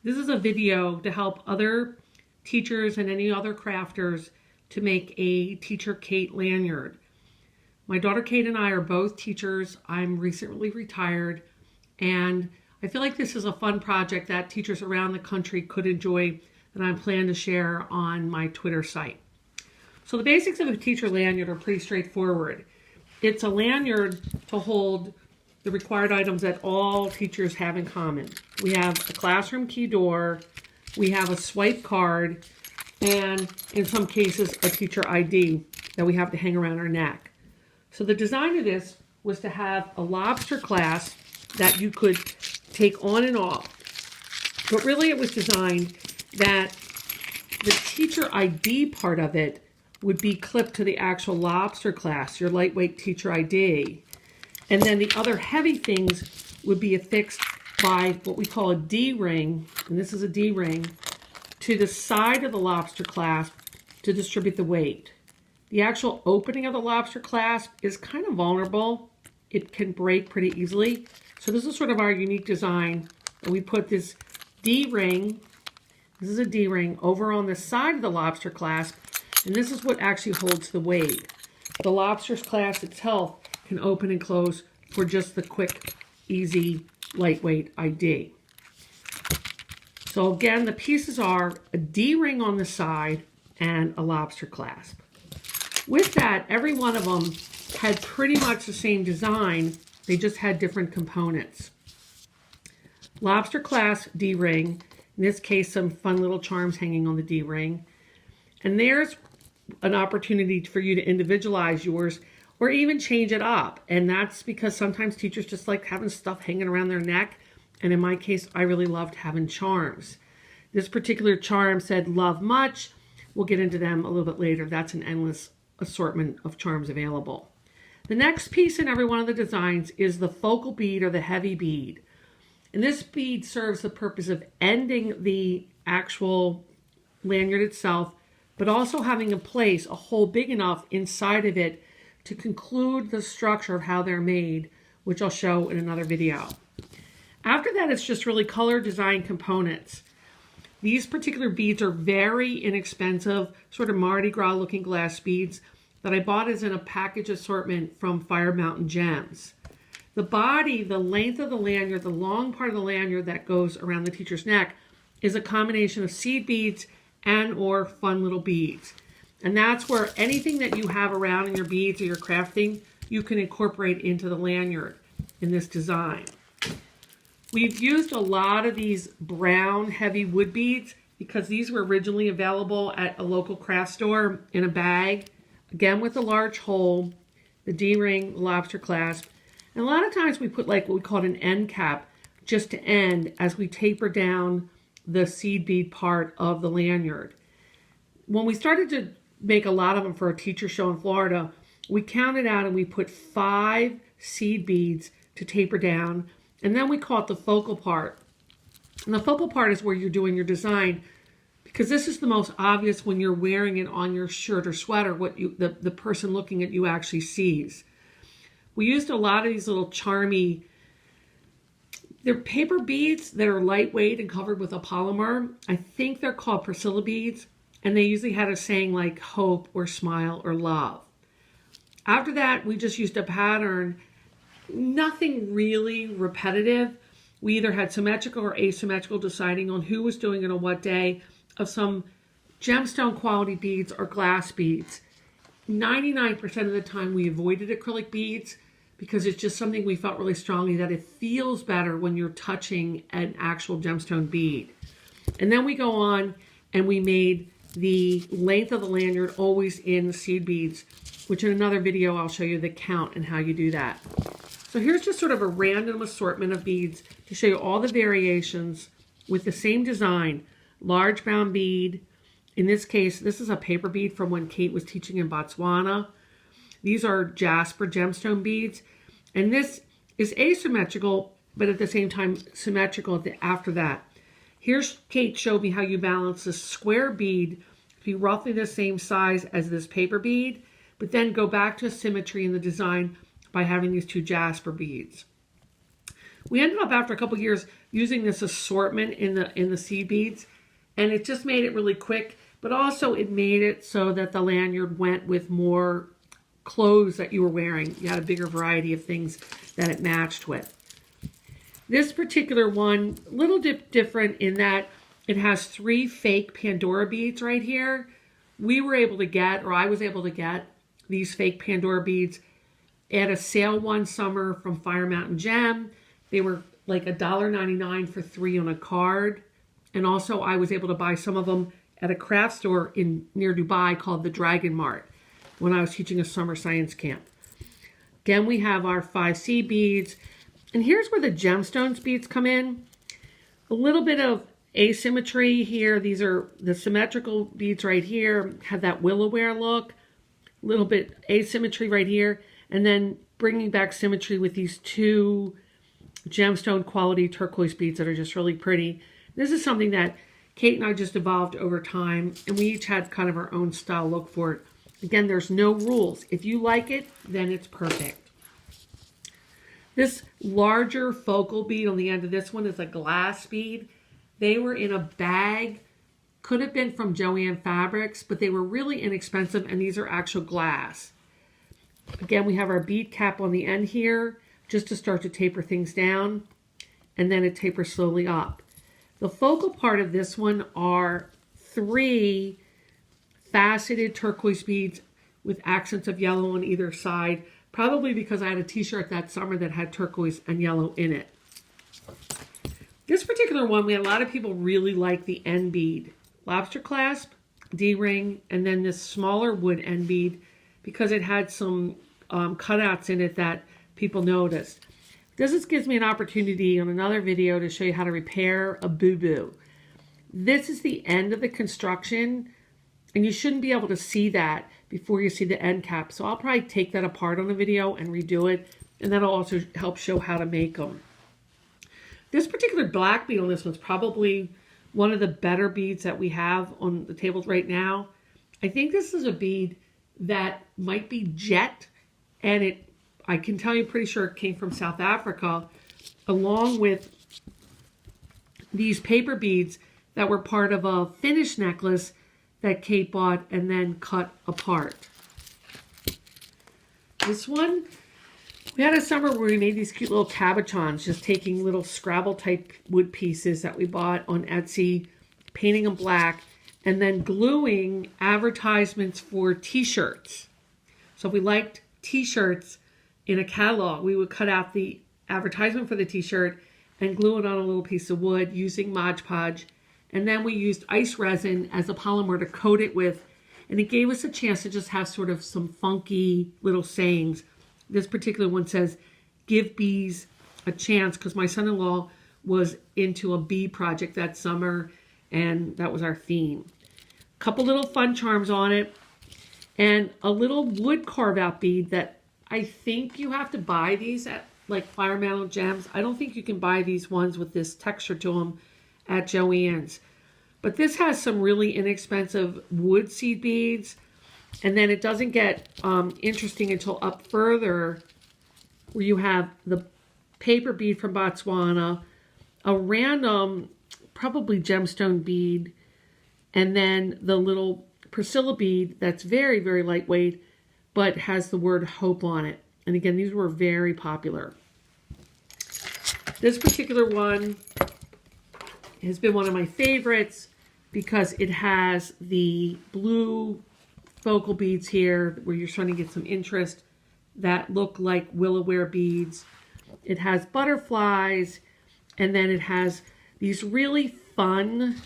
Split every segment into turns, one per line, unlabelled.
This is a video to help other teachers and any other crafters to make a Teacher Kate lanyard. My daughter Kate and I are both teachers. I'm recently retired, and I feel like this is a fun project that teachers around the country could enjoy that I plan to share on my Twitter site. So the basics of a teacher lanyard are pretty straightforward. It's a lanyard to hold the required items that all teachers have in common. We have a classroom key door, we have a swipe card, and in some cases a teacher ID that we have to hang around our neck. So the design of this was to have a lobster clasp that you could take on and off. But really it was designed that the teacher ID part of it would be clipped to the actual lobster clasp, your lightweight teacher ID. And then the other heavy things would be affixed by what we call a D-ring, and this is a D-ring, to the side of the lobster clasp to distribute the weight. The actual opening of the lobster clasp is kind of vulnerable. It can break pretty easily. So this is sort of our unique design. And we put this D-ring, this is a D-ring, over on the side of the lobster clasp, and this is what actually holds the weight. The lobster's clasp itself can open and close for just the quick, easy, lightweight ID. So again, the pieces are a D-ring on the side and a lobster clasp. With that, every one of them had pretty much the same design. They just had different components. Lobster clasp D-ring, in this case some fun little charms hanging on the D-ring. And there's an opportunity for you to individualize yours or even change it up. And that's because sometimes teachers just like having stuff hanging around their neck. And in my case, I really loved having charms. This particular charm said love much. We'll get into them a little bit later. That's an endless assortment of charms available. The next piece in every one of the designs is the focal bead or the heavy bead. And this bead serves the purpose of ending the actual lanyard itself, but also having a place, a hole big enough inside of it to conclude the structure of how they're made, which I'll show in another video. After that, it's just really color design components. These particular beads are very inexpensive, sort of Mardi Gras looking glass beads that I bought as in a package assortment from Fire Mountain Gems. The body, the length of the lanyard, the long part of the lanyard that goes around the teacher's neck is a combination of seed beads and or fun little beads. And that's where anything that you have around in your beads or your crafting, you can incorporate into the lanyard in this design. We've used a lot of these brown heavy wood beads because these were originally available at a local craft store in a bag, again with a large hole, the D-ring, lobster clasp. And a lot of times we put like what we call an end cap just to end as we taper down the seed bead part of the lanyard. When we started to make a lot of them for a teacher show in Florida, we counted out and we put 5 seed beads to taper down, and then we call it the focal part. And the focal part is where you're doing your design, because this is the most obvious when you're wearing it on your shirt or sweater, what the person looking at you actually sees. We used a lot of these little charmy, they're paper beads that are lightweight and covered with a polymer. I think they're called Priscilla beads, and they usually had a saying like hope or smile or love. After that, we just used a pattern, nothing really repetitive. We either had symmetrical or asymmetrical, deciding on who was doing it on what day, of some gemstone quality beads or glass beads. 99% of the time we avoided acrylic beads because it's just something we felt really strongly that it feels better when you're touching an actual gemstone bead. And then we go on and we made the length of the lanyard always in seed beads, which in another video I'll show you the count and how you do that. So here's just sort of a random assortment of beads to show you all the variations with the same design. Large brown bead. In this case, this is a paper bead from when Kate was teaching in Botswana. These are jasper gemstone beads. And this is asymmetrical, but at the same time symmetrical after that. Here's Kate showed me how you balance this square bead to be roughly the same size as this paper bead, but then go back to symmetry in the design by having these 2 jasper beads. We ended up after a couple years using this assortment in the seed beads, and it just made it really quick, but also it made it so that the lanyard went with more clothes that you were wearing. You had a bigger variety of things that it matched with. This particular one, a little different in that it has 3 fake Pandora beads right here. We were able to get, or I was able to get, these fake Pandora beads at a sale one summer from Fire Mountain Gem. They were like $1.99 for 3 on a card. And also I was able to buy some of them at a craft store near Dubai called the Dragon Mart when I was teaching a summer science camp. Again, we have our 5C beads. And here's where the gemstones beads come in. A little bit of asymmetry here. These are the symmetrical beads right here, have that willow-ware look. A little bit asymmetry right here. And then bringing back symmetry with these 2 gemstone quality turquoise beads that are just really pretty. This is something that Kate and I just evolved over time, and we each had kind of our own style look for it. Again, there's no rules. If you like it, then it's perfect. This larger focal bead on the end of this one is a glass bead. They were in a bag. Could have been from Joanne Fabrics, but they were really inexpensive, and these are actual glass. Again, we have our bead cap on the end here, just to start to taper things down, and then it tapers slowly up. The focal part of this one are 3 faceted turquoise beads with accents of yellow on either side, probably because I had a t-shirt that summer that had turquoise and yellow in it. This particular one, we had a lot of people really like the end bead. Lobster clasp, D-ring, and then this smaller wood end bead because it had some cutouts in it that people noticed. This gives me an opportunity on another video to show you how to repair a boo-boo. This is the end of the construction, and you shouldn't be able to see that before you see the end cap. So I'll probably take that apart on the video and redo it, and that'll also help show how to make them. This particular black bead on this one's probably one of the better beads that we have on the tables right now. I think this is a bead that might be jet, and I can tell you pretty sure it came from South Africa, along with these paper beads that were part of a finished necklace that Kate bought and then cut apart. This one, we had a summer where we made these cute little cabochons, just taking little Scrabble type wood pieces that we bought on Etsy, painting them black, and then gluing advertisements for t-shirts. So if we liked t-shirts in a catalog, we would cut out the advertisement for the t-shirt and glue it on a little piece of wood using Mod Podge. And then we used ice resin as a polymer to coat it with, and it gave us a chance to just have sort of some funky little sayings. This particular one says, "Give bees a chance," because my son-in-law was into a bee project that summer, and that was our theme. A couple little fun charms on it, and a little wood carve-out bead that I think you have to buy these at like Fire Mountain Gems. I don't think you can buy these ones with this texture to them at Joann's. But this has some really inexpensive wood seed beads. And then it doesn't get interesting until up further, where you have the paper bead from Botswana, a random, probably gemstone bead, and then the little Priscilla bead that's very, very lightweight, but has the word hope on it. And again, these were very popular. This particular one has been one of my favorites because it has the blue focal beads here where you're starting to get some interest that look like willow-ware beads. It has butterflies, and then it has these really fun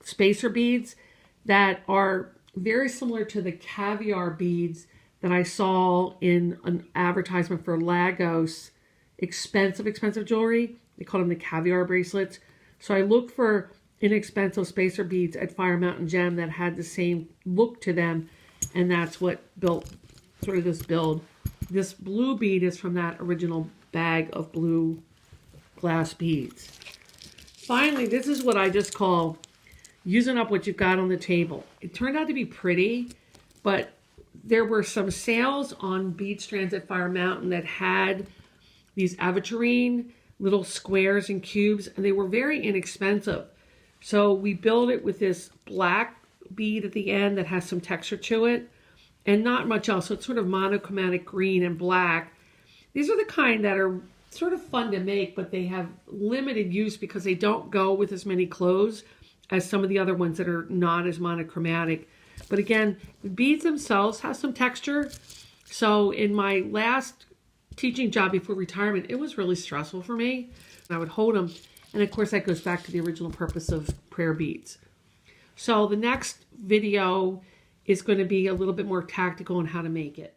spacer beads that are very similar to the caviar beads that I saw in an advertisement for Lagos. Expensive jewelry. They call them the caviar bracelets. So I looked for inexpensive spacer beads at Fire Mountain Gem that had the same look to them, and that's what built sort of this build. This blue bead is from that original bag of blue glass beads. Finally, this is what I just call using up what you've got on the table. It turned out to be pretty, but there were some sales on bead strands at Fire Mountain that had these aventurine little squares and cubes, and they were very inexpensive. So we build it with this black bead at the end that has some texture to it and not much else. So it's sort of monochromatic green and black. These are the kind that are sort of fun to make, but they have limited use because they don't go with as many clothes as some of the other ones that are not as monochromatic. But again, the beads themselves have some texture. So in my last teaching job before retirement, it was really stressful for me. I would hold them. And of course, that goes back to the original purpose of prayer beads. So the next video is going to be a little bit more tactical on how to make it.